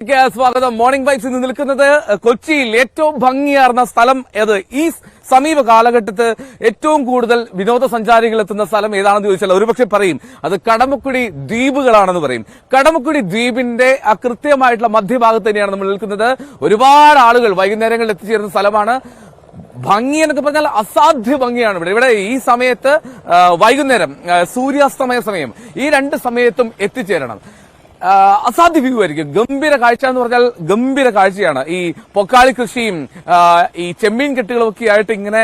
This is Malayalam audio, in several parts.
സ്വാഗതം. മോർണിംഗ് വൈബ്സ് ഇന്ന് നിൽക്കുന്നത് കൊച്ചിയിൽ ഏറ്റവും ഭംഗിയാർന്ന സ്ഥലം ഏത്? ഈ സമീപ കാലഘട്ടത്ത് ഏറ്റവും കൂടുതൽ വിനോദസഞ്ചാരികൾ എത്തുന്ന സ്ഥലം ഏതാണെന്ന് ചോദിച്ചാൽ ഒരുപക്ഷെ പറയും അത് കടമക്കുടി ദ്വീപുകളാണെന്ന് പറയും. കടമക്കുടി ദ്വീപിന്റെ കൃത്യമായിട്ടുള്ള മധ്യഭാഗത്ത് തന്നെയാണ് നമ്മൾ നിൽക്കുന്നത്. ഒരുപാട് ആളുകൾ വൈകുന്നേരങ്ങളിൽ എത്തിച്ചേരുന്ന സ്ഥലമാണ്. ഭംഗി എന്നൊക്കെ പറഞ്ഞാൽ അസാധ്യ ഭംഗിയാണ് ഇവിടെ ഈ സമയത്ത് വൈകുന്നേരം സൂര്യാസ്തമയ സമയം ഈ രണ്ട് സമയത്തും എത്തിച്ചേരണം. അസാധ്യ വ്യൂ ആയിരിക്കും. ഗംഭീര കാഴ്ച എന്ന് പറഞ്ഞാൽ ഗംഭീര കാഴ്ചയാണ്. ഈ പൊക്കാളി കൃഷിയും ഈ ചെമ്മീൻ കെട്ടുകളൊക്കെ ആയിട്ട് ഇങ്ങനെ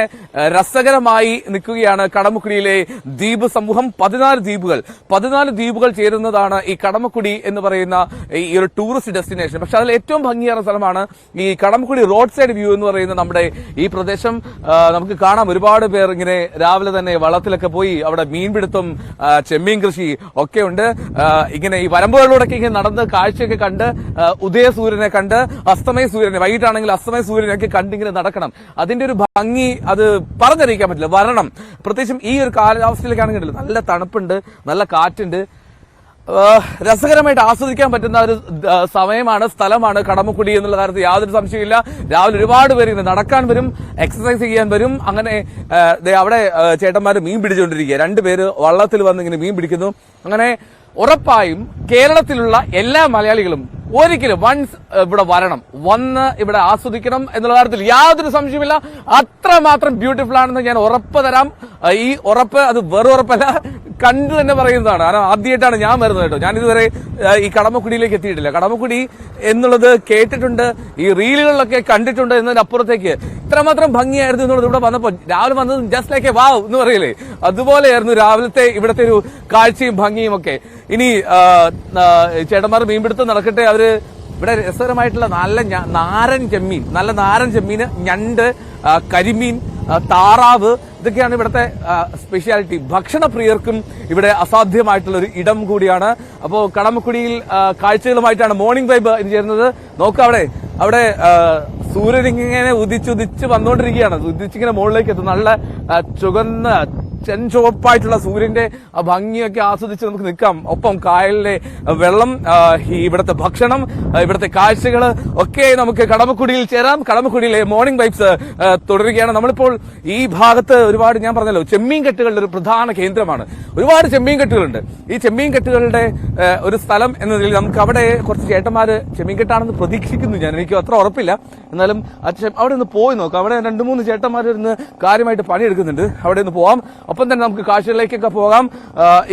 രസകരമായി നിൽക്കുകയാണ് കടമക്കുടിയിലെ ദ്വീപ് സമൂഹം. 14 ദ്വീപുകൾ ചേരുന്നതാണ് ഈ കടമക്കുടി എന്ന് പറയുന്ന ഈ ഒരു ടൂറിസ്റ്റ് ഡെസ്റ്റിനേഷൻ. പക്ഷെ അതിൽ ഏറ്റവും ഭംഗിയേറെ സ്ഥലമാണ് ഈ കടമക്കുടി റോഡ് സൈഡ് വ്യൂ എന്ന് പറയുന്ന നമ്മുടെ ഈ പ്രദേശം. നമുക്ക് കാണാം ഒരുപാട് പേർ ഇങ്ങനെ രാവിലെ തന്നെ വള്ളത്തിലൊക്കെ പോയി അവിടെ മീൻപിടുത്തം, ചെമ്മീൻ കൃഷി ഒക്കെ ഉണ്ട്. ഇങ്ങനെ ഈ വരമ്പുകളിലൂടെ ഇങ്ങനെ നടന്ന് കാഴ്ചയൊക്കെ കണ്ട് ഉദയസൂര്യനെ കണ്ട് അസ്തമയ സൂര്യനെ, വൈകിട്ടാണെങ്കിൽ അസ്തമയ സൂര്യനൊക്കെ കണ്ടിങ്ങനെ നടക്കണം. അതിന്റെ ഒരു ഭംഗി അത് പറഞ്ഞറിയിക്കാൻ പറ്റില്ല. വരണം. പ്രത്യേകിച്ചും ഈ ഒരു കാലാവസ്ഥയിലേക്കാണെങ്കിൽ നല്ല തണുപ്പുണ്ട്, നല്ല കാറ്റുണ്ട്. രസകരമായിട്ട് ആസ്വദിക്കാൻ പറ്റുന്ന ഒരു സമയമാണ്, സ്ഥലമാണ് കടമക്കുടി എന്നുള്ള കാര്യത്തിൽ യാതൊരു സംശയമില്ല. രാവിലെ ഒരുപാട് പേര് ഇങ്ങനെ നടക്കാൻ വരും, എക്സസൈസ് ചെയ്യാൻ വരും. അങ്ങനെ അവിടെ ചേട്ടന്മാര് മീൻ പിടിച്ചുകൊണ്ടിരിക്കുക. 2 പേര് വള്ളത്തിൽ വന്ന് ഇങ്ങനെ മീൻ പിടിക്കുന്നു. അങ്ങനെ ഉറപ്പായും കേരളത്തിലുള്ള എല്ലാ മലയാളികളും ഒരിക്കലും വൺസ് ഇവിടെ വരണം, വന്ന് ഇവിടെ ആസ്വദിക്കണം എന്നുള്ള കാര്യത്തിൽ യാതൊരു സംശയമില്ല. അത്രമാത്രം ബ്യൂട്ടിഫുൾ ആണെന്ന് ഞാൻ ഉറപ്പ് തരാം. ഈ ഉറപ്പ് അത് വെറും ഉറപ്പല്ല, കണ്ടു തന്നെ പറയുന്നതാണ്. കാരണം ആദ്യമായിട്ടാണ് ഞാൻ വരുന്നത് കേട്ടോ. ഞാൻ ഇതുവരെ ഈ കടമക്കുടിയിലേക്ക് എത്തിയിട്ടില്ല. കടമക്കുടി എന്നുള്ളത് കേട്ടിട്ടുണ്ട്, ഈ റീലുകളിലൊക്കെ കണ്ടിട്ടുണ്ട്. എന്നതിനപ്പുറത്തേക്ക് ഇത്രമാത്രം ഭംഗിയായിരുന്നു എന്നുള്ളത് ഇവിടെ വന്നപ്പോൾ രാവിലെ വന്നത് ജസ്റ്റ് ലൈക്ക് എ വാവ് എന്ന് പറയില്ലേ, അതുപോലെയായിരുന്നു രാവിലത്തെ ഇവിടുത്തെ ഒരു കാഴ്ചയും ഭംഗിയും ഒക്കെ. ഇനി ചേട്ടന്മാർ മീൻപിടുത്തം നടക്കട്ടെ. അവര് ഇവിടെ രസകരമായിട്ടുള്ള നല്ല നാരൻ ചെമ്മീന്, ഞണ്ട്, കരിമീൻ, താറാവ്, ഇതൊക്കെയാണ് ഇവിടുത്തെ സ്പെഷ്യാലിറ്റി. ഭക്ഷണപ്രിയർക്കും ഇവിടെ അസാധ്യമായിട്ടുള്ള ഒരു ഇടം കൂടിയാണ്. അപ്പോ കടമക്കുടിയിൽ കാഴ്ചകളുമായിട്ടാണ് മോർണിംഗ് വൈബ് ഇനി ചേരുന്നത്. നോക്കാം, അവിടെ സൂര്യൻ ഇങ്ങനെ ഉദിച്ചുദിച്ച് വന്നുകൊണ്ടിരിക്കുകയാണ്. ഉദിച്ചിങ്ങനെ മുകളിലേക്ക് എത്തും. നല്ല ചുവന്ന ചെഞ്ചുവപ്പായിട്ടുള്ള സൂര്യന്റെ ഭംഗിയൊക്കെ ആസ്വദിച്ച് നമുക്ക് നിൽക്കാം. ഒപ്പം കായലിലെ വെള്ളം, ഇവിടുത്തെ ഭക്ഷണം, ഇവിടുത്തെ കാഴ്ചകൾ ഒക്കെ നമുക്ക് കടമക്കുടിയിൽ ചേരാം. കടമക്കുടിയിലെ മോർണിംഗ് വൈബ്സ് തുടരുകയാണ്. നമ്മളിപ്പോൾ ഈ ഭാഗത്ത് ഒരുപാട്, ഞാൻ പറഞ്ഞല്ലോ, ചെമ്മീൻ കെട്ടുകളുടെ ഒരു പ്രധാന കേന്ദ്രമാണ്. ഒരുപാട് ചെമ്മീൻ കെട്ടുകളുണ്ട്. ഈ ചെമ്മീൻ കെട്ടുകളുടെ ഒരു സ്ഥലം എന്ന നിലയിൽ നമുക്ക് അവിടെ കുറച്ച് ചേട്ടന്മാര് ചെമ്മീൻ കെട്ടാണെന്ന് പ്രതീക്ഷിക്കുന്നു ഞാൻ. എനിക്ക് അത്ര ഉറപ്പില്ല. എന്നാലും അവിടെ ഒന്ന് പോയി നോക്കാം. അവിടെ 2-3 ചേട്ടന്മാർ ഇരുന്ന് കാര്യമായിട്ട് പണിയെടുക്കുന്നുണ്ട്. അവിടെ ഒന്ന് പോവാം. ഒപ്പം തന്നെ നമുക്ക് കാഴ്ചകളിലേക്കൊക്കെ പോകാം.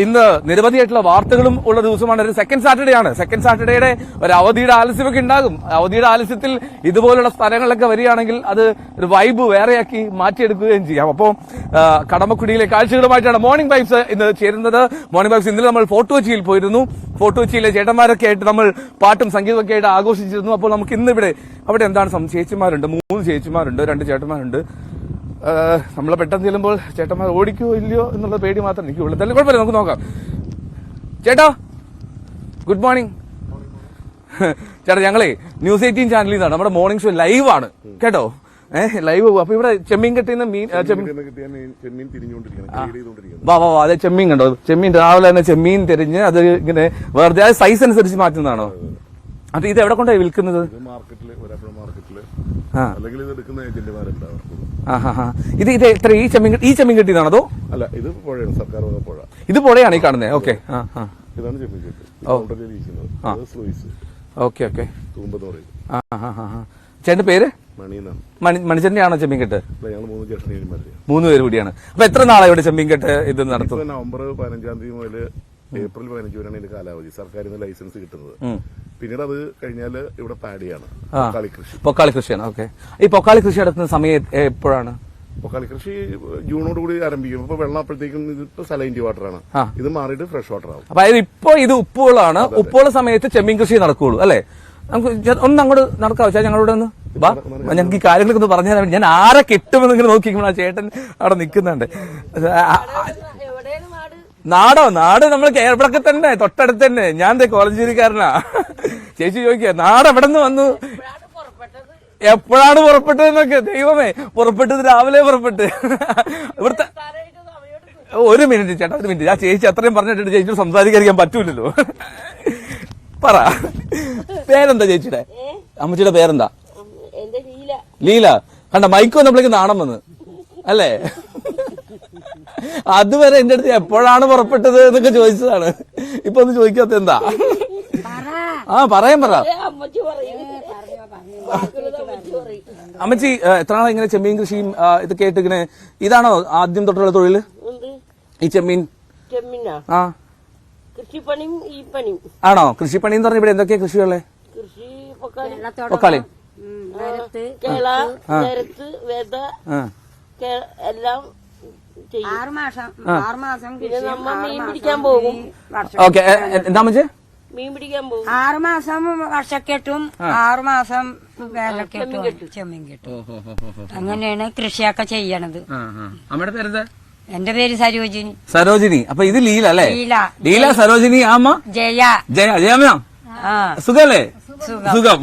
ഇന്ന് നിരവധിയായിട്ടുള്ള വാർത്തകളും ഉള്ള ദിവസമാണ്. ഒരു സെക്കൻഡ് സാറ്റർഡേ ആണ്. സെക്കൻഡ് സാറ്റർഡേയുടെ ഒരു അവധിയുടെ ആലസ്യമൊക്കെ ഉണ്ടാകും. അവധിയുടെ ആലസ്യത്തിൽ ഇതുപോലുള്ള സ്ഥലങ്ങളിലൊക്കെ വരികയാണെങ്കിൽ അത് ഒരു വൈബ് വേറെയാക്കി മാറ്റിയെടുക്കുകയും ചെയ്യാം. അപ്പോൾ കടമക്കുടിയിലെ കാഴ്ചകളുമായിട്ടാണ് മോർണിംഗ് വൈബ്സ് ഇന്ന് ചേരുന്നത്. മോർണിംഗ് വൈബ്സ് ഇന്നലെ നമ്മൾ ഫോർട്ട് കൊച്ചിയിൽ പോയിരുന്നു. ഫോർട്ട് കൊച്ചിയിലെ ചേട്ടന്മാരൊക്കെ ആയിട്ട് നമ്മൾ പാട്ടും സംഗീതമൊക്കെ ആയിട്ട് ആഘോഷിച്ചിരുന്നു. അപ്പോൾ നമുക്ക് ഇന്ന് അവിടെ എന്താണ് ചേച്ചിമാരുണ്ട്, 3 ചേച്ചിമാരുണ്ട്, 2 ചേട്ടന്മാരുണ്ട്. നമ്മളെ പെട്ടെന്ന് ചെല്ലുമ്പോൾ ചേട്ടന്മാർ ഓടിക്കോ ഇല്ലയോ എന്നുള്ള പേടി മാത്രം എനിക്കുള്ളൂ. തന്നെ കുഴപ്പമില്ല, നമുക്ക് നോക്കാം. ചേട്ടാ, ഗുഡ് മോർണിംഗ്. ചേട്ടാ, ഞങ്ങളെ News 18 ചാനലിൽ നിന്നാണ്. നമ്മുടെ മോർണിംഗ് ഷോ ലൈവ് ആണ് കേട്ടോ. ലൈവ്. അപ്പൊ ഇവിടെ ചെമ്മീൻ കെട്ടിന്ന് അതെ, ചെമ്മീൻ കണ്ടോ? ചെമ്മീൻ രാവിലെ തന്നെ ചെമ്മീൻ തിരിഞ്ഞ് അത് ഇങ്ങനെ വെറുതെ സൈസ് അനുസരിച്ച് മാറ്റുന്നതാണോ? അത് ഇത് എവിടെ കൊണ്ടായി വിൽക്കുന്നത്? ഇത് എത്ര ഈ ചെമ്മീൻ കെട്ടിയതാണോ അതോ? അല്ല, ഇത് പുഴയാണ്, സർക്കാർ പുഴ. ഇത് പുഴയാണ് ഈ കാണുന്നത്. ഓക്കെ, ഇതാണ് ചെമ്മീൻ കെട്ടി. Okay okay. ചേട്ടന്റെ പേര്? മണിച്ചേട്ടന്റെ ആണോ ചെമ്മീൻ കെട്ട്? 3 പേര് കൂടിയാണ്. അപ്പൊ എത്ര നാളെ ഇവിടെ ചെമ്മീൻ കെട്ട് ഇത് നടത്തും? നവംബർ 15 തീയതി മുതൽ ഏപ്രിൽ 15 വരെയാണ് ഇതിന്റെ കാലാവധി. സർക്കാരിന് ലൈസൻസ് കിട്ടുന്നത്. പിന്നീട് അത് കഴിഞ്ഞാൽ ഇവിടെ പാടിയാണ്, പൊക്കാളി കൃഷിയാണ്. ഓക്കെ. ഈ പൊക്കാളി കൃഷി നടത്തുന്ന സമയം എപ്പോഴാണ്? പൊക്കാളി കൃഷി ജൂണോട് കൂടി ആരംഭിക്കും. ഇപ്പൊ വെള്ളം അപ്പോഴത്തേക്കും ഇതിപ്പോ സലൈൻറ്റി വാട്ടർ ആണ്. ഇത് മാറിയിട്ട് ഫ്രഷ് വാട്ടർ ആവും. അതായത് ഇപ്പൊ ഇത് ഉപ്പുകളാണ്. ഉപ്പുള്ള സമയത്ത് ചെമ്മീൻ കൃഷി നടക്കുകയുള്ളൂ അല്ലെ? നമുക്ക് ഒന്ന് അങ്ങോട്ട് നടക്കാവോ വെച്ചാൽ ഞങ്ങളോട് ഒന്ന് വാ, ഞങ്ങൾക്ക് ഈ കാര്യങ്ങളൊക്കെ ഒന്ന് പറഞ്ഞു തരാൻ. ഞാൻ ആരെ കിട്ടുമെന്ന് ഇങ്ങനെ നോക്കിക്കുമ്പോൾ ആ ചേട്ടൻ അവിടെ നിൽക്കുന്നുണ്ട്. നാട് നമ്മൾ കേരളത്തിൽ തന്നെ, തൊട്ടടുത്ത് തന്നെ. ഞാൻ കോളഞ്ചേരിക്കാരനാ. ചേച്ചി ചോദിക്കുക നാട് എവിടെ നിന്ന് വന്നു, എപ്പോഴാണ് പുറപ്പെട്ടതെന്നൊക്കെ. ദൈവമേ, പുറപ്പെട്ടത് രാവിലെ പുറപ്പെട്ട്. ഇവിടുത്തെ ഒരു മിനിറ്റ് ചേട്ടാ, ഒരു മിനിറ്റ്. ആ ചേച്ചി അത്രയും പറഞ്ഞിട്ട് ചേച്ചി സംസാരിക്കാൻ പറ്റൂലല്ലോ. പറ പേരെന്താ ചേച്ചിയുടെ അമ്മച്ചിയുടെ പേരെന്താ? ലീല. കണ്ട മൈക്ക് വന്നപ്പോഴേക്ക് നാണം വന്ന് അല്ലേ? അതുവരെ എന്റെ അടുത്ത് എപ്പോഴാണ് പുറപ്പെട്ടത് എന്നൊക്കെ ചോദിച്ചതാണ്. ഇപ്പൊ ഒന്ന് ചോദിക്കാത്ത എന്താ? പറയാൻ പറ. അമ്മച്ചി എത്ര നാളെ ഇങ്ങനെ ചെമ്മീൻ കൃഷിയും ഇത് കേട്ടിങ്ങനെ ഇതാണോ ആദ്യം തൊട്ടുള്ള തൊഴില് ഈ ചെമ്മീൻ? ആ കൃഷിപ്പണിയും ഈ പണിയും ആണോ? കൃഷിപ്പണി എന്ന് പറഞ്ഞ ഇവിടെ എന്തൊക്കെയാ കൃഷികളെ? കൃഷി പൊക്കാളി, കേള, നേരത്ത്, വേദ എല്ലാം ചെയ്യും. 6 മാസം പിന്നെ നമ്മ മീൻ പിടിക്കാൻ പോകും. ഓക്കെ. എന്താ മച്ചേ? മീൻ പിടിക്കാൻ പോകും. 6 മാസം വർഷക്കെട്ടും 6 മാസം വേലക്കെട്ടും ചെമ്മീൻ കെട്ടും. അങ്ങനെയാണ് കൃഷിയൊക്കെ ചെയ്യണത്. അമ്മയുടെ പേരെന്താ? എന്റെ പേര് സരോജിനി. സരോജിനി. അപ്പൊ ഇത് ലീല അല്ലേ? ലീല, സരോജിനി. അമ്മ ജയ. ജയമ. സുഖല്ലേ? സുഖം.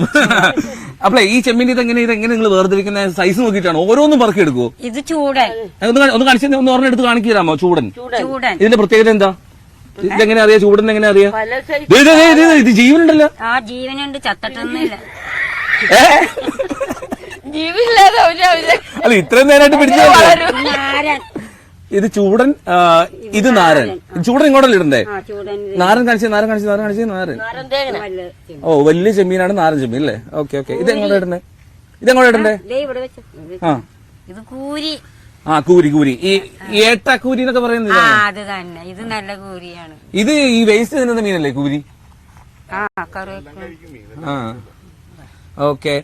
അപ്പളേ ഈ ചെമ്മീൻ ഇതെങ്ങനെ നിങ്ങൾ വേർതിരിക്കുന്ന സൈസ് നോക്കിയിട്ടാണ് ഓരോന്നും പറക്കി എടുക്കുവോ? ഇത് ചൂടൻ. ഒന്ന് കാണിച്ചു, ഒന്ന് ഒരെണ്ണം കാണിച്ചു തരാമോ? ചൂടൻ. ചൂടൻ. ഇതിന്റെ പ്രത്യേകത എന്താ? ഇതെങ്ങനെ അറിയാം? ചൂടൻ എങ്ങനെ അറിയാം? ഇത് ജീവനുണ്ടല്ലോ. ആ ജീവനുണ്ട്, ചത്തട്ടൊന്നുമില്ല. ജീവനില്ലാതെ അല്ല ഇത്രയും നേരമായിട്ട് പിടിച്ചു. നാരൻ. ഇത് ചൂടൻ, ഇത് നാരൻ. ചൂടൻ ഇങ്ങോട്ടല്ലേ ഇടണ്ടേ? നാരൻ കാണിച്ച്. നാരൻ. ഓ വലിയ ചെമ്മീനാണ് നാരൻ ചെമ്മീൻ അല്ലേ? ഓക്കെ. ഇതെങ്ങോട്ടാ ഇടണ്ടേ? ഇത് കൂരി. കൂരി. ഈ ഏട്ടക്കൂരി എന്നൊക്കെ പറയുന്നത് അത് തന്നെ. ഇത് നല്ല കൂരിയാണ്. ഇത് ഈ വേസ്റ്റ് തിന്നുന്ന മീനല്ലേ കൂരി? ഓക്കെ.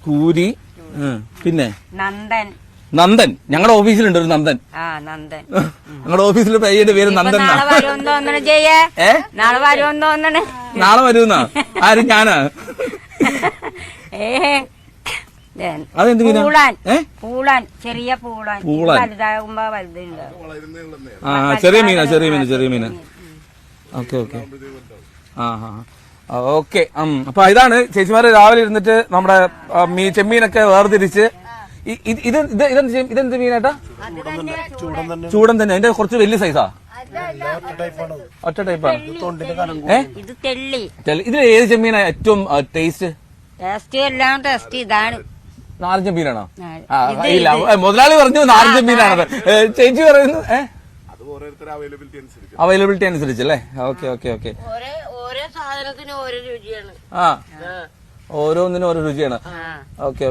കൂരി. പിന്നെ നന്ദൻ. ഞങ്ങളുടെ ഓഫീസിലുണ്ട് ഒരു നന്ദൻ. ഞങ്ങളുടെ ഓഫീസിൽ പയ്യന്റെ പേര് നന്ദൻ. നാളെ വരുമെന്ന് തോന്നണേ. നാളെ വരുന്നാ? ആരും ഞാനാ? അതെന്ത് മീനാ? പൂളാൻ. ചെറിയ പൂളാൻ. വലുതാകുമ്പോ വലുതുണ്ട്. ചെറിയ മീന. ഓക്കെ. ഓക്കെ. അപ്പൊ ഇതാണ് ചേച്ചിമാര് രാവിലെ ഇരുന്നിട്ട് നമ്മുടെ ചെമ്മീനൊക്കെ വേർതിരിച്ച് ഇതെന്ത് മീനാട്ടാ? ചൂടൻ തന്നെ. അതിന്റെ കുറച്ച് വലിയ സൈസാ? ഒറ്റ ടൈപ്പാണ്. ഇത് തെള്ളി. ഇതിൽ ഏത് ചെമ്മീനാ ഏറ്റവും ടേസ്റ്റ്? എല്ലാം ടേസ്റ്റ് ഇതാണ്. നാരൻ ചെമ്മീനാണോ? ഇല്ല, മുതലാളി പറഞ്ഞു നാരൻ ചെമ്മീനാണത്. ചേച്ചി പറയുന്നു അവൈലബിലിറ്റി അനുസരിച്ചല്ലേ? ഓക്കെ. ഓരോ സാധനത്തിന് ഓരോ രുചിയാണ്. ഓരോന്നിനും ഓരോ രുചിയാണ്. ഓക്കെ.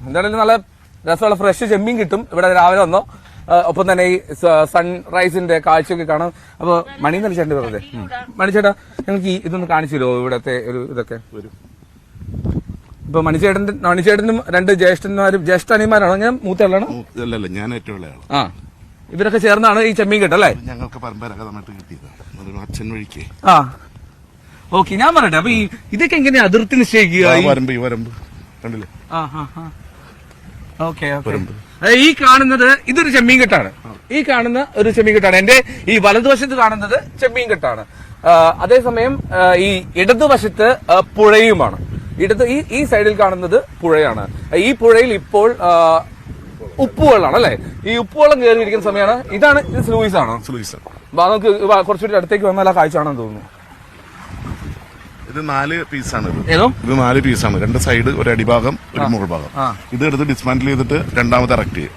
എന്തായാലും നല്ല രസമുള്ള ഫ്രഷ് ചെമ്മീൻ കിട്ടും ഇവിടെ രാവിലെ വന്നോ. ഒപ്പം തന്നെ ഈ സൺറൈസിന്റെ കാഴ്ചയൊക്കെ കാണാം. അപ്പൊ മണി നല്ല ചേട്ടൻ പറഞ്ഞേ. മണിച്ചേട്ടാ ഞങ്ങൾക്ക് ഇതൊന്ന് കാണിച്ചു തരുമോ ഇവിടത്തെ ഒരു ഇതൊക്കെ? ഇപ്പൊ മണിച്ചേട്ടനും 2 ജ്യേഷ്ഠനിമാരാണോ? ഞാൻ മൂത്തയാളാണ്. ഞാൻ ഏറ്റവും ഇളയാളാണ്. ഇവരൊക്കെ ചേർന്നാണ് ഈ ചെമ്മീൻ കിട്ടല്ലേ? ഞങ്ങൾക്ക് പരമ്പരാഗതമായിട്ട് കിട്ടിയത് അച്ഛൻ വഴിക്ക്. ഓക്കെ. ഞാൻ പറയട്ടെ, അപ്പൊ ഇതൊക്കെ എങ്ങനെയാ അതിർത്തി നിശ്ചയിക്കുക? വരമ്പ് കണ്ടില്ലേ? ഓക്കെ. ഈ കാണുന്നത് ഇതൊരു ചെമ്മീൻ കെട്ടാണ്. ഈ കാണുന്ന ഒരു ചെമ്മീൻ കെട്ടാണ്. എന്റെ ഈ വലതുവശത്ത് കാണുന്നത് ചെമ്മീൻ കെട്ടാണ്. അതേസമയം ഈ ഇടതുവശത്ത് പുഴയുമാണ്. ഈ സൈഡിൽ കാണുന്നത് പുഴയാണ്. ഈ പുഴയിൽ ഇപ്പോൾ ഉപ്പുവെള്ളമാണ് അല്ലെ? ഈ ഉപ്പുവെള്ളം കയറിയിരിക്കുന്ന സമയമാണ്. ഇത് സ്ലൂയിസ് ആണോ? നമുക്ക് കുറച്ചുകൂടി അടുത്തേക്ക് വന്നാൽ ആ കാഴ്ച ആണെന്ന് തോന്നുന്നു. ഇത് 4 പീസാണ്. ഇത് 4 പീസാണ്. 2 സൈഡ്, ഒരു അടിഭാഗം, ഒരു മുകൾ ഭാഗം. ഇത് എടുത്ത് ഡിസ്മാന്റിൽ ചെയ്തിട്ട് രണ്ടാമത് ഇറക്ട് ചെയ്യും.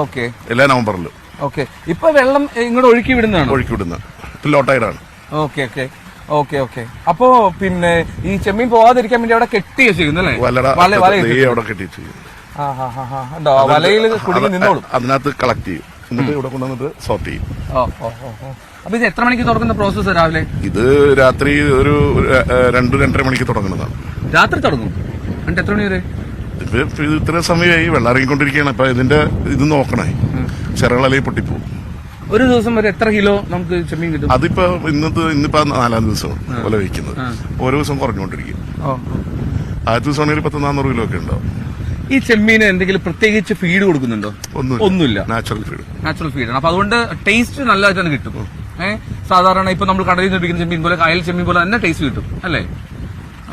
ഓക്കെ. എല്ലാ നവംബറിലും. ഓക്കെ. ഇപ്പൊ വെള്ളം ഇങ്ങോട്ട് ഒഴുക്കി വിടുന്ന ലോട്ടൈഡാണ്. ഓക്കെ. അപ്പോ പിന്നെ ഈ ചെമ്മീൻ പോവാതിരിക്കാൻ വേണ്ടി അവിടെ കെട്ടി വെച്ചിരിക്കുന്നു അല്ലേ? അവിടെ കെട്ടി ചെയ്യും. വലയിൽ കുടുങ്ങി നിന്നോളും. അതിനകത്ത് കളക്ട് ചെയ്യും. എന്നിട്ട് ഇവിടെ കൊണ്ടുവന്നിട്ട് സോർട്ട് ചെയ്യും. അപ്പൊ ഇത് എത്ര മണിക്ക് തുറക്കുന്ന പ്രോസസ് രാവിലെ? ഇത് രാത്രി ഒരു 2-2:30 മണിക്ക് തുടങ്ങുന്നതാണ്. രാത്രി തുടങ്ങും? എന്നിട്ട് എത്ര മണി വരെ? ഇത് ഇത്ര സമയമായി വെള്ളം ഇറങ്ങിക്കൊണ്ടിരിക്കുകയാണ്. അപ്പൊ ഇതിന്റെ ഇത് നോക്കണേ, ചിറകളല്ലെങ്കിൽ പൊട്ടിപ്പോവും. ഒരു ദിവസം വരെ എത്ര കിലോ നമുക്ക് ചെമ്മീൻ കിട്ടും? അതിപ്പോ ഇന്നിപ്പോ 4-ാം ദിവസം പോലെ വയ്ക്കുന്നത്. ഓരോ ദിവസം കുറഞ്ഞുകൊണ്ടിരിക്കും. ആദ്യത്തെ ദിവസം ആണെങ്കിൽ 100-400 കിലോ ഒക്കെ ഉണ്ടാവും. ഈ ചെമ്മീന് എന്തെങ്കിലും പ്രത്യേകിച്ച് ഫീഡ് കൊടുക്കുന്നുണ്ടോ? ഒന്നുമില്ല. നാച്ചുറൽ ഫീഡാണ്. അപ്പൊ അതുകൊണ്ട് ടേസ്റ്റ് നല്ലതായിട്ടാണ് കിട്ടും. സാധാരണ ഇപ്പൊ നമ്മൾ കടലിൽ നിന്ന് പിടിക്കുന്ന ചെമ്മീൻ പോലെ, കായൽ ചെമ്മീൻ പോലെ തന്നെ ടേസ്റ്റ് കിട്ടും അല്ലേ?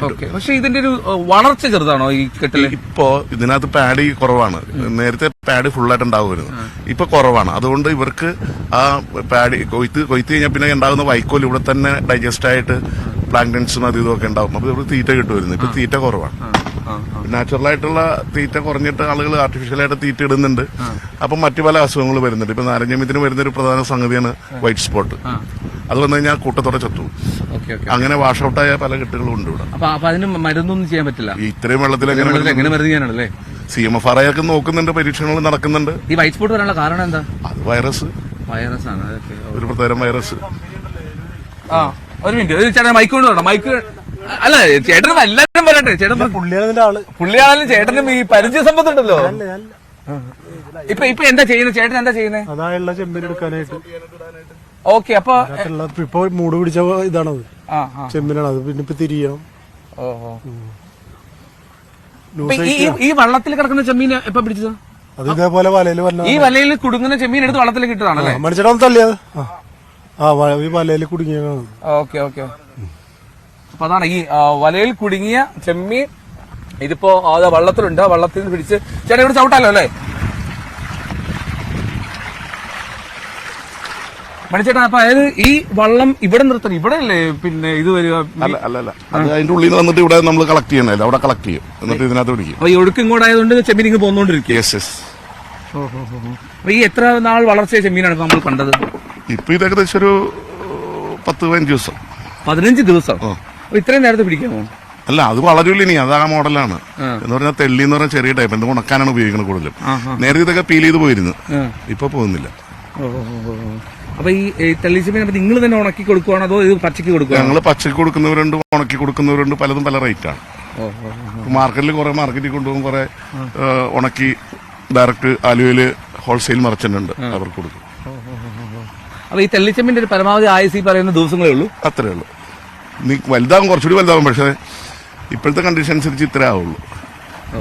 ഓക്കെ. പക്ഷെ ഇതിന്റെ ഒരു വളർച്ച ചെറുതാണോ ഈ കെട്ടില്? ഇപ്പോ ഇതിനകത്ത് പാഡി കുറവാണ്. നേരത്തെ പാഡ് ഫുള്ളായിട്ട് ഉണ്ടാവുമായിരുന്നു. ഇപ്പൊ കുറവാണ്. അതുകൊണ്ട് ഇവർക്ക് ആ പാഡി കൊയ്ത്ത് കഴിഞ്ഞാൽ പിന്നെ ഉണ്ടാകുന്ന വൈക്കോൽ ഇവിടെ തന്നെ ഡൈജസ്റ്റ് ആയിട്ട് പ്ലാങ്ടൺസും അത് ഇതൊക്കെ ഉണ്ടാവും. അപ്പൊ ഇവിടെ തീറ്റ കിട്ടുമായിരുന്നു. ഇപ്പൊ തീറ്റ കുറവാണ്. നാച്ചുറലായിട്ടുള്ള തീറ്റ കുറഞ്ഞിട്ട് ആളുകൾ ആർട്ടിഫിഷ്യലായിട്ട് തീറ്റ ഇടുന്നുണ്ട്. അപ്പൊ മറ്റു പല അസുഖങ്ങൾ വരുന്നുണ്ട്. ഇപ്പൊ നാരങ്ങമ്യത്തിന് വരുന്ന ഒരു പ്രധാന സംഗതിയാണ് വൈറ്റ് സ്പോട്ട്. അത് വന്നു കഴിഞ്ഞാൽ കൂട്ടത്തോടെ ചത്തു. അങ്ങനെ വാഷ് ഔട്ടായ പല കെട്ടുകളും ഉണ്ട് ഇവിടെ. അപ്പൊ അതിന് മരുന്നൊന്നും ചെയ്യാൻ പറ്റില്ല. ഇത്രയും വെള്ളത്തിൽ എങ്ങനെ മരുന്ന് ചെയ്യാനാണല്ലേ? CMFR ഒക്കെ നോക്കുന്നുണ്ട്, പരീക്ഷണങ്ങൾ നടക്കുന്നുണ്ട്. ഈ വൈറ്റ് സ്പോട്ട് വരാനുള്ള കാരണം എന്താ? അത് വൈറസ് ആണ്. ഒരു പ്രത്യേകം വൈറസ്. ഒരു മിനിറ്റ്, ചേട്ടൻ മൈക്ക് കൊണ്ട് വേണം. മൈക്ക് അല്ല, ചേട്ടനും എല്ലാവരും പറയട്ടെ. ചേട്ടൻ പുള്ളിയാണെങ്കിലും ചേട്ടനും ഈ പരിചയ സമ്പത്തുണ്ടല്ലോ. ഇപ്പൊ എന്താ ചെയ്യുന്നത് ചേട്ടൻ? എന്താ ചെയ്യുന്നത്? അതായുള്ള ചെമ്മീനെടുക്കാനായിട്ട്. ഓക്കെ, അപ്പൊ ഇപ്പൊ മൂട് പിടിച്ച ഇതാണത്, ചെമ്മീനാണ്. അത് പിന്നെ ഇപ്പൊ തിരിയണം. ഈ വള്ളത്തിൽ കിടക്കുന്ന ചെമ്മീൻ എപ്പോ പിടിച്ചത്? അത് ഇതേപോലെ വലയിൽ വന്ന ഈ വലയിൽ കുടുങ്ങുന്ന ചെമ്മീൻ എടുത്ത് വള്ളത്തിലേക്ക് ഇട്ടതാണല്ലേ? മനുഷ്യടാന്ന് തള്ളിയത്. ഈ വലയിൽ കുടുങ്ങിയതാണ്. Okay okay. അപ്പൊ അതാണ് ഈ വലയിൽ കുടുങ്ങിയ ചെമ്മീൻ. ഇതിപ്പോ വള്ളത്തിലുണ്ട്. വള്ളത്തിൽ നിന്ന് പിടിച്ച് ചേട്ടാ ഇവിടെ ചവിട്ടാലോ അല്ലേ മണിച്ചേട്ടാ? അപ്പൊ അതായത് ഈ വള്ളം ഇവിടെ നിർത്തണം, ഇവിടെ അല്ലേ പിന്നെ ഇത് വരിക? അല്ല, അത് അതിന്റെ ഉള്ളിൽ നിന്ന് വന്നിട്ട് ഇവിടെ നമ്മൾ കളക്ട് ചെയ്യണല്ലോ. അവിടെ കളക്ട് ചെയ്യും, എന്നിട്ട് ഇതിനകത്ത് പിടിക്കും. അപ്പൊ ഈ ഒഴുക്ക് ഇങ്ങോട്ടായതുകൊണ്ട് ചെമ്മീൻ ഇങ്ങ് പോന്നോണ്ടിരിക്കും. അപ്പൊ ഈ എത്ര നാൾ വളർച്ചയ ചെമ്മീനാണ് ഇപ്പൊ നമ്മൾ കണ്ടത്? ഇപ്പൊ ഇത് ഏകദേശം ഒരു 10-15 ദിവസം. 15 ദിവസം? അപ്പൊ ഇത്രയും നേരത്തെ പിടിക്കാമോ? അല്ല, അത് വളരില്ല. ഇനി അത് ആ മോഡലാണ്. എന്ന് പറഞ്ഞാൽ തെള്ളി എന്ന് പറഞ്ഞാൽ ചെറിയ ടൈപ്പ്, എന്ത് ഉണക്കാനാണ് ഉപയോഗിക്കുന്നത് കൂടുതലും. നേരത്തെ ഇതൊക്കെ പീൽ ചെയ്ത് പോയിരുന്നു, ഇപ്പൊ പോകുന്നില്ല. അപ്പൊ ഈ തെള്ളിച്ചെമ്മീൻ നിങ്ങൾ തന്നെ ഉണക്കി കൊടുക്കുവാണോ അതോ ഇത് പച്ചക്ക് കൊടുക്കുക? ഞങ്ങൾ പച്ചക്ക് കൊടുക്കുന്നവരുണ്ട്, ഉണക്കി കൊടുക്കുന്നവരുണ്ട്. പലതും പല റേറ്റാണ്. മാർക്കറ്റിൽ കുറെ മാർക്കറ്റിൽ കൊണ്ടുപോകും, കുറെ ഉണക്കി ഡയറക്റ്റ് ആലുവയില് ഹോൾസെയിൽ മർച്ചന്റ് ഉണ്ട്, അവർക്ക് കൊടുക്കും. അപ്പൊ ഈ തെള്ളിച്ചെമ്മീന്റെ ഒരു പരമാവധി ആയുസ് ഈ പറയുന്ന ദിവസങ്ങളേ ഉള്ളൂ? അത്രേ ഉള്ളൂ. നീ വലുതാവും, കുറച്ചുകൂടി വലുതാവും. പക്ഷെ ഇപ്പോഴത്തെ കണ്ടീഷൻ അനുസരിച്ച് ഇത്രേ ആവുള്ളൂ.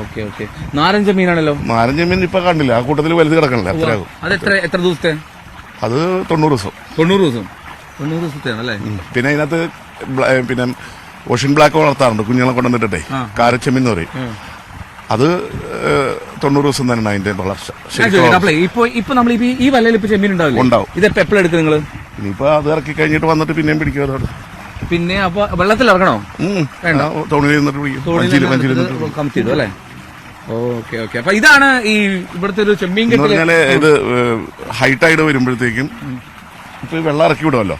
Okay okay. നാരൻ ചെമ്മീനാണല്ലോ? നാരൻ ചെമ്മീൻ ഇപ്പൊ കണ്ടില്ല, ആ കൂട്ടത്തിൽ വലുത് കിടക്കണില്ല. അത്ര ആകും. അത് എത്ര ദിവസത്തെ? അത് 90 ദിവസം. 90 ദിവസം? 90 ദിവസത്തെയാണല്ലേ? പിന്നെ അതിനകത്ത് പിന്നെ ഓഷ്യൻ ബ്ലാക്ക് വളർത്താറുണ്ട്, കുഞ്ഞുങ്ങളെ കൊണ്ടുവന്നിട്ടേ. കാരച്ചെമ്മീൻ എന്ന് പറയും. അത് 90 ദിവസം തന്നെ അതിന്റെ വളർച്ച. ഇപ്പൊ നമ്മൾ ഈ വലയിൽ ഇപ്പൊ ചെമ്മീൻ ഉണ്ടാവില്ല? ഉണ്ടാവും. ഇതെപ്പോ എപ്പോഴും എടുക്കും നിങ്ങള്? ഇനിയിപ്പോ അത് ഇറക്കി കഴിഞ്ഞിട്ട് വന്നിട്ട് പിന്നെയും പിടിക്കും. അതോട് പിന്നെ അപ്പൊ വെള്ളത്തിൽ ഇറങ്ങണോ? തോണിയിൽ നിന്നിട്ട് പിടിക്കും. കമത്തിടും അല്ലേ? Okay okay. അപ്പൊ ഇതാണ് ഈ ഇവിടുത്തെ ഒരു ചെമ്മീൻ കെട്ട്. ഇത് ഹൈറ്റായിട്ട് വരുമ്പോഴത്തേക്കും ഇപ്പൊ വെള്ളം ഇറക്കി വിടുമല്ലോ.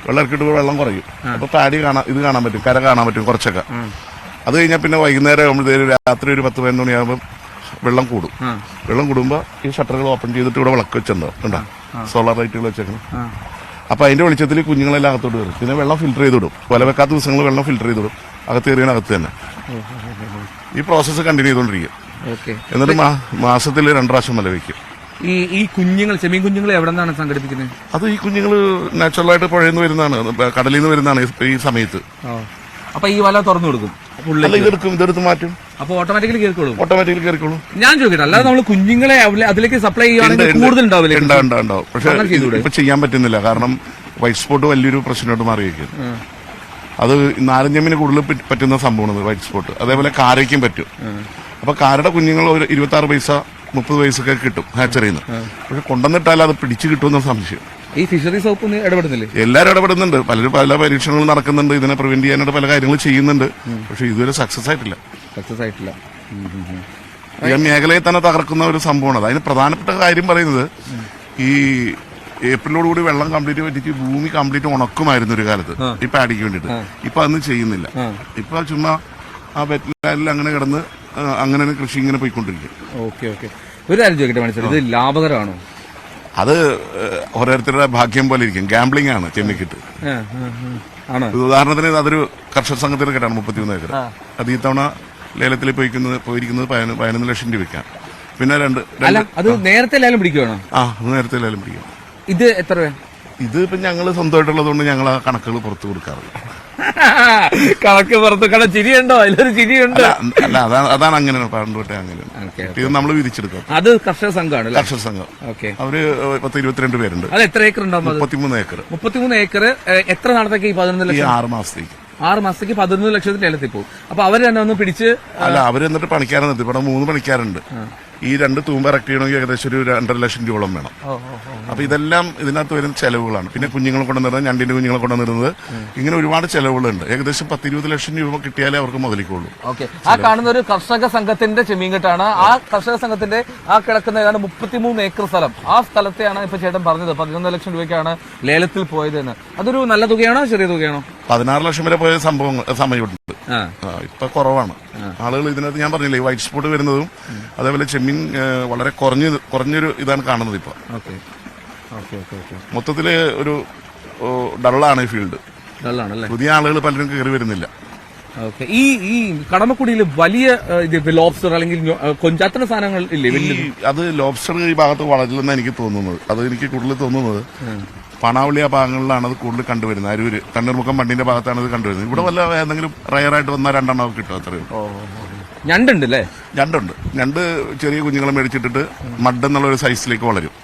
വെള്ളം ഇറക്കി വിടുമ്പോൾ വെള്ളം കുറയും. അപ്പൊ പാടി ഇത് കാണാൻ പറ്റും, കര കാണാൻ പറ്റും കുറച്ചൊക്കെ. അത് കഴിഞ്ഞാൽ പിന്നെ വൈകുന്നേരം ആകുമ്പോഴത്തേക്ക് രാത്രി ഒരു 10-11 മണിയാകുമ്പോൾ വെള്ളം കൂടും. വെള്ളം കൂടുമ്പോൾ ഈ ഷട്ടറുകൾ ഓപ്പൺ ചെയ്തിട്ട് ഇവിടെ വിളക്ക് വെച്ചിട്ടുണ്ടാവും. കണ്ടോ, സോളാർ ലൈറ്റുകൾ വെച്ചേക്കണം. അപ്പൊ അതിന്റെ വെളിച്ചത്തിൽ കുഞ്ഞുങ്ങളെല്ലാം അകത്തോട്ട് വരും. പിന്നെ വെള്ളം ഫിൽറ്റർ ചെയ്ത് വിടും. വല വെക്കാത്ത ദിവസങ്ങളിൽ വെള്ളം ഫിൽറ്റർ ചെയ്ത് വിടും. അകത്ത് കയറിയതിനകത്ത് തന്നെ ഈ പ്രോസസ്സ് കണ്ടിന്യൂ ചെയ്തോണ്ടിരിക്കും. എന്നിട്ട് മാസത്തിൽ 2 പ്രാവശ്യം വല വയ്ക്കും. ഈ കുഞ്ഞുങ്ങൾ, ചെമ്മീൻ കുഞ്ഞുങ്ങൾ എവിടെ നിന്നാണ് സംഘടിപ്പിക്കുന്നത്? അത് ഈ കുഞ്ഞുങ്ങൾ നാച്ചുറലായിട്ട് പുഴയിൽ നിന്ന് വരുന്നതാണ്, കടലിൽ നിന്ന് വരുന്നതാണ് ഈ സമയത്ത്. അപ്പൊ ഈ വല തുറന്നു കൊടുക്കും, ഇതെടുത്ത് മാറ്റും. അപ്പൊ ഓട്ടോമാറ്റിക്കലി കയറിക്കോളും? ഓട്ടോമാറ്റിക്കലി കയറിക്കോളും. ഞാൻ ചോദിക്കട്ടെ, അല്ലാതെ നമ്മൾ കുഞ്ഞുങ്ങളെ അതിലേക്ക് സപ്ലൈ ചെയ്യുകയാണെങ്കിൽ കൂടുതൽ ഉണ്ടാവില്ല? ഉണ്ടാവും. പക്ഷെ ഇപ്പൊ ചെയ്യാൻ പറ്റുന്നില്ല, കാരണം വൈറ്റ് സ്പോട്ട് വലിയൊരു പ്രശ്നമായിട്ട് മാറിയിരിക്കുന്നു. അത് നാരഞ്ചെമ്മിന് കൂടുതൽ പറ്റുന്ന സംഭവമാണ് വൈറ്റ് സ്പോട്ട്. അതേപോലെ കാരയ്ക്കും പറ്റും. അപ്പൊ കാരയുടെ കുഞ്ഞുങ്ങൾ ഒരു 26 പൈസ 30 പൈസയൊക്കെ കിട്ടും ഹാച്ചറിയിൽ നിന്ന്. പക്ഷെ കൊണ്ടുവന്നിട്ടാൽ അത് പിടിച്ചു കിട്ടുമെന്ന സംശയം. ഈ ഫിഷറീസ് വകുപ്പ് ഇടപെടുന്നില്ലേ? എല്ലാവരും ഇടപെടുന്നുണ്ട്. പലരും പല പരീക്ഷണങ്ങൾ നടക്കുന്നുണ്ട്, ഇതിനെ പ്രിവെന്റ് ചെയ്യാനായിട്ട് പല കാര്യങ്ങൾ ചെയ്യുന്നുണ്ട്. പക്ഷെ ഇതുവരെ സക്സസ് ആയിട്ടില്ല. ഈ മേഖലയെ തന്നെ തകർക്കുന്ന ഒരു സംഭവമാണ്. അതിന് പ്രധാനപ്പെട്ട കാര്യം പറയുന്നത്, ഈ ഏപ്രിലോടുകൂടി വെള്ളം കംപ്ലീറ്റ് പറ്റിച്ച് ഭൂമി കംപ്ലീറ്റ് ഉണക്കുമായിരുന്നു ഒരു കാലത്ത് ഈ പാഡിക്ക് വേണ്ടിയിട്ട്. ഇപ്പൊ അതൊന്നും ചെയ്യുന്നില്ല. ഇപ്പൊ ചുമ്മാ ആ വെറ്റ്ലാൻഡിൽ അങ്ങനെ കിടന്ന് അങ്ങനെ കൃഷി ഇങ്ങനെ പോയിക്കൊണ്ടിരിക്കും. Okay okay. ഒരു കാര്യം ചോദിക്കട്ടെ മനസ്സിലായി, ഇത് ലാഭകരമാണോ? അത് ഓരോരുത്തരുടെ ഭാഗ്യം പോലെ ഇരിക്കും. ഗാംബ്ലിംഗ് ആണ് ചെമ്മിക്കിട്ട്. ഉദാഹരണത്തിന് അതൊരു കർഷക സംഘത്തിന് കേട്ടാണ് 33 ഏക്കർ. അത് ഈ തവണ ലേലത്തിൽ പോയിരിക്കുന്നത് 11 ലക്ഷം രൂപയ്ക്കാണ്. പിന്നെ അത് നേരത്തെ ലേലം പിടിക്കുവാണോ? നേരത്തെ ലേലം പിടിക്കും. ഇത് എത്ര രൂപ? ഇത് ഇപ്പൊ ഞങ്ങൾ സ്വന്തമായിട്ടുള്ളതുകൊണ്ട് ഞങ്ങൾ ആ കണക്കുകൾ പുറത്തു കൊടുക്കാറില്ല. കണക്ക് പുറത്ത് കട ചിരിയുണ്ടോ? അതിലൊരു ചിരിയുണ്ട്. അല്ല, അതാണ് അങ്ങനെയാണ്, പണ്ടോട്ടെ അങ്ങനെയാണ്. ഇത് നമ്മൾ വിധിച്ചെടുക്കാം. അത് കർഷക സംഘമാണ്? കർഷക സംഘം. അവര് 22 പേരുണ്ട്. അത് എത്ര ഏക്കർ ഉണ്ടാവും? 33 ഏക്കർ. 33 ഏക്കർ. എത്ര നാളത്തേക്ക്? ഈ 11 ലക്ഷം? 6 മാസത്തേക്ക്. 6 മാസത്തേക്ക് 11 ലക്ഷത്തിൽ ലേലത്തിൽ പോകും. അപ്പൊ അവര് തന്നെ ഒന്ന് പിടിച്ച്? അല്ല, അവര് എന്നിട്ട് പണിക്കാരെ നിർത്തി. ഇവിടെ 3 പണിക്കാരുണ്ട്. ഈ 2 തൂമ്പ് ഇറക്ട് ചെയ്യണമെങ്കിൽ ഏകദേശം ഒരു 2.5 ലക്ഷം രൂപയോളം വേണം. അപ്പൊ ഇതെല്ലാം ഇതിനകത്ത് വരുന്ന ചെലവുകളാണ്. പിന്നെ കുഞ്ഞുങ്ങളെ കൊണ്ടുവന്നിരുന്നത്, ഞണ്ടിന്റെ കുഞ്ഞുങ്ങളെ കൊണ്ടുവന്നിരുന്നത്, ഇങ്ങനെ ഒരുപാട് ചെലവുകളുണ്ട്. ഏകദേശം 10-20 ലക്ഷം രൂപ കിട്ടിയാലേ അവർക്ക് മുതലിക്കുള്ളൂ. ഓക്കെ, ആ കാണുന്ന ഒരു കർഷക സംഘത്തിന്റെ ചെമ്മീൻകെട്ടാണ്. ആ കർഷക സംഘത്തിന്റെ ആ കിടക്കുന്ന ഏതാണ്ട് 33 ഏക്കർ സ്ഥലം, ആ സ്ഥലത്തെയാണ് ഇപ്പൊ ചേട്ടൻ പറഞ്ഞത് 11 ലക്ഷം രൂപയ്ക്കാണ് ലേലത്തിൽ പോയതെന്ന്. അതൊരു നല്ല തുകയാണോ ചെറിയ തുകയാണോ? 16 ലക്ഷം വരെ പോയ സമയമുണ്ട്. ഇപ്പൊ കുറവാണ് ആളുകൾ. ഇതിനകത്ത് ഞാൻ പറഞ്ഞില്ലേ, വൈറ്റ് സ്പോട്ട് വരുന്നതും അതേപോലെ ചെമ്മീൻ വളരെ കുറഞ്ഞൊരു ഇതാണ് കാണുന്നത് ഇപ്പൊ. മൊത്തത്തില് ഒരു ഡള്ളാണ് ഈ ഫീൽഡ്. പുതിയ ആളുകൾ പലരും കയറി വരുന്നില്ല. ഈ കടമക്കുടിയിൽ വലിയ ലോബ്സ്റ്റർ അല്ലെങ്കിൽ കൊഞ്ചാത്തന സാധനങ്ങൾ ഇല്ലേ? അത് ലോബ്സ്റ്റർ ഈ ഭാഗത്ത് വളരില്ലെന്നാണ് എനിക്ക് തോന്നുന്നത്. അത് എനിക്ക് കൂടുതൽ തോന്നുന്നത് പണാവളി ആ ഭാഗങ്ങളിലാണ് അത് കൂടുതൽ കണ്ടുവരുന്നത്. അരൂര് തണ്ണീർമുക്കം പണ്ടിന്റെ ഭാഗത്താണ് ഇത് കണ്ടുവരുന്നത്. ഇവിടെ വല്ല എന്തെങ്കിലും റയറായിട്ട് വന്നാൽ 2 കിട്ടും, അത്രയും. ഞണ്ടുണ്ട് അല്ലേ? ഞണ്ടുണ്ട്. ഞണ്ട് ചെറിയ കുഞ്ഞുങ്ങളെ മേടിച്ചിട്ടിട്ട് മഡ് എന്നുള്ള ഒരു സൈസിലേക്ക് വളരും.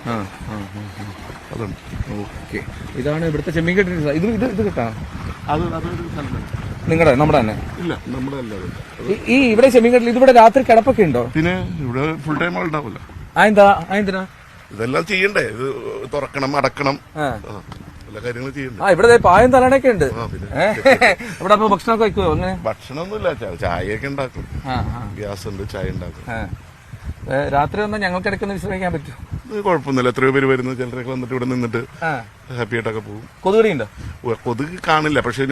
അതുണ്ട്. ഓക്കെ, ഇതാണ് ഇവിടുത്തെ ചെമ്മീൻകെട്ടിന്. ഇത് കിട്ടാം. നിങ്ങളുടെ നമ്മുടെ തന്നെ? ഇല്ല, നമ്മുടെ അല്ല. ഈ ഇവിടെ ചെമ്മീൻകെട്ടിൽ ഇതിവിടെ രാത്രി കിടപ്പൊക്കെ ഉണ്ടോ? പിന്നെ ഇവിടെ ഫുൾ ടൈം ആളുണ്ടാവില്ല. എന്തിനാ ഇതെല്ലാം ചെയ്യണ്ടേ? ഇത് തുറക്കണം, അടക്കണം, എല്ലാ കാര്യങ്ങളും ചെയ്യണ്ടേ. ഇവിടെ പായം തലണൊക്കെ ഉണ്ട്. ഇവിടെ അപ്പൊ ഭക്ഷണമൊക്കെ വയ്ക്കുമോ? അങ്ങനെ ഭക്ഷണമൊന്നുമില്ല, ചായയൊക്കെ ഉണ്ടാക്കും. ഗ്യാസ് ഉണ്ട്, ചായ ഉണ്ടാക്കും. രാത്രി വന്നാൽ ഞങ്ങൾക്ക് ഇടയ്ക്കൊന്ന് വിശ്രമിക്കാൻ പറ്റും? കുഴപ്പമൊന്നില്ല. എത്രയോ പേര് വരുന്നു. ചിലരൊക്കെ വന്നിട്ട് ഇവിടെ നിന്നിട്ട് ഹാപ്പി ആയിട്ടൊക്കെ പോകും. കൊതുകടിയുണ്ടോ? കൊതുക് കാണില്ല, പക്ഷെ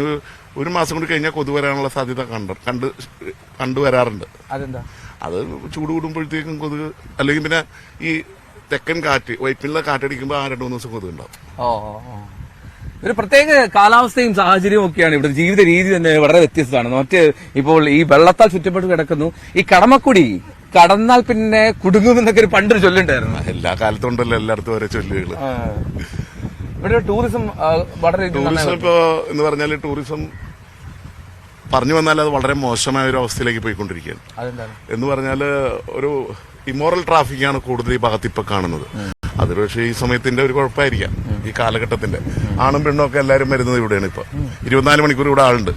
ഒരു മാസം കൂടി കഴിഞ്ഞാൽ കൊതുക് വരാനുള്ള സാധ്യത കണ്ടുവരാറുണ്ട്. അതെന്താ? അത് ചൂട് കൂടുമ്പോഴത്തേക്കും കൊതുക്, അല്ലെങ്കിൽ പിന്നെ ഈ തെക്കൻ കാറ്റ്, വൈപ്പിലുള്ള കാറ്റടിക്കുമ്പോൾ ആ 2-3 ദിവസം കൊതുക് ഉണ്ടാവും. ഒരു പ്രത്യേക കാലാവസ്ഥയും സാഹചര്യവും ഒക്കെയാണ് ഇവിടെ. ജീവിത രീതി തന്നെ വളരെ വ്യത്യസ്തമാണ്. മറ്റ് ഇപ്പോൾ ഈ വെള്ളത്താൽ ചുറ്റപ്പെട്ട് കിടക്കുന്നു. ഈ കടമക്കുടി കടന്നാൽ പിന്നെ കുടുങ്ങുമെന്നൊക്കെ ഒരു പണ്ടൊരു ചൊല്ലുണ്ടായിരുന്നു. എല്ലാ കാലത്തും ഉണ്ടല്ലോ എല്ലായിടത്തും ഓരോ ചൊല്ലുകൾ. ഇവിടെ ടൂറിസം വളരെ ടൂറിസം ഇപ്പോ എന്ന് പറഞ്ഞാൽ ടൂറിസം പറഞ്ഞു വന്നാൽ അത് വളരെ മോശമായ ഒരു അവസ്ഥയിലേക്ക് പോയിക്കൊണ്ടിരിക്കുകയാണ്. എന്ന് പറഞ്ഞാൽ ഒരു ഇമ്മോറൽ ട്രാഫിക്കാണ് കൂടുതൽ ഈ ഭാഗത്ത് ഇപ്പൊ കാണുന്നത്. അത് പക്ഷേ ഈ സമയത്തിന്റെ ഒരു കുഴപ്പമായിരിക്കാം, ഈ കാലഘട്ടത്തിന്റെ. ആണും പെണ്ണും ഒക്കെ എല്ലാവരും വരുന്നത് ഇവിടെയാണ്. ഇപ്പൊ 24 മണിക്കൂർ ഇവിടെ ആളുണ്ട്.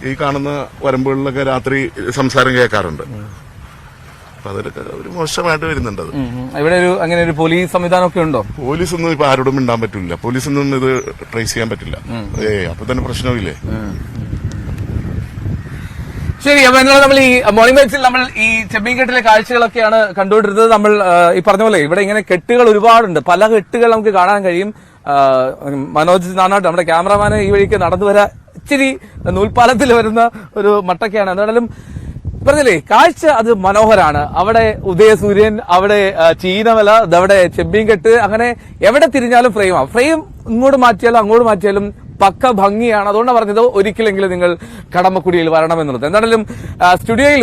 ഈ കാണുന്ന വരമ്പുകളിലൊക്കെ രാത്രി സംസാരം കേൾക്കാറുണ്ട്. അപ്പൊ അതൊക്കെ ഒരു മോശമായിട്ട് വരുന്നുണ്ട്. അത് ഇവിടെ അങ്ങനെ ഒരു പോലീസ് സംവിധാനം ഒക്കെ ഉണ്ടോ? പോലീസൊന്നും ഇപ്പൊ ആരോടും മിണ്ടാൻ പറ്റില്ല. പോലീസൊന്നും ഇത് ട്രേസ് ചെയ്യാൻ പറ്റില്ല. അപ്പൊ തന്നെ പ്രശ്നമില്ലേ. ശരി, അപ്പൊ എന്നാൽ നമ്മൾ ഈ മോർണിംഗ് ബൈറ്റ്സിൽ നമ്മൾ ഈ ചെമ്മീൻകെട്ടിലെ കാഴ്ചകളൊക്കെയാണ് കണ്ടുകൊണ്ടിരുന്നത്. നമ്മൾ ഈ പറഞ്ഞ പോലെ ഇവിടെ ഇങ്ങനെ കെട്ടുകൾ ഒരുപാടുണ്ട്. പല കെട്ടുകൾ നമുക്ക് കാണാൻ കഴിയും. മനോജ് നാനാട്ട് നമ്മുടെ ക്യാമറമാന് ഈ വഴിക്ക് നടന്നു വരാൻ ഇച്ചിരി നൂൽപ്പാലത്തിൽ വരുന്ന ഒരു മട്ടൊക്കെയാണ്. എന്തായാലും പറഞ്ഞില്ലേ, കാഴ്ച അത് മനോഹരാണ്. അവിടെ ഉദയസൂര്യൻ, അവിടെ ചീനമല, അവിടെ ചെമ്മീൻകെട്ട്, അങ്ങനെ എവിടെ തിരിഞ്ഞാലും ഫ്രെയിമാണ്. ഫ്രെയിം ഇങ്ങോട്ട് മാറ്റിയാലും അങ്ങോട്ട് മാറ്റിയാലും പക്ക ഭംഗിയാണ്. അതുകൊണ്ടാണ് പറഞ്ഞത് ഒരിക്കലെങ്കിലും നിങ്ങൾ കടമക്കുടിയിൽ വരണമെന്നുള്ളത്. എന്താണെങ്കിലും സ്റ്റുഡിയോയിൽ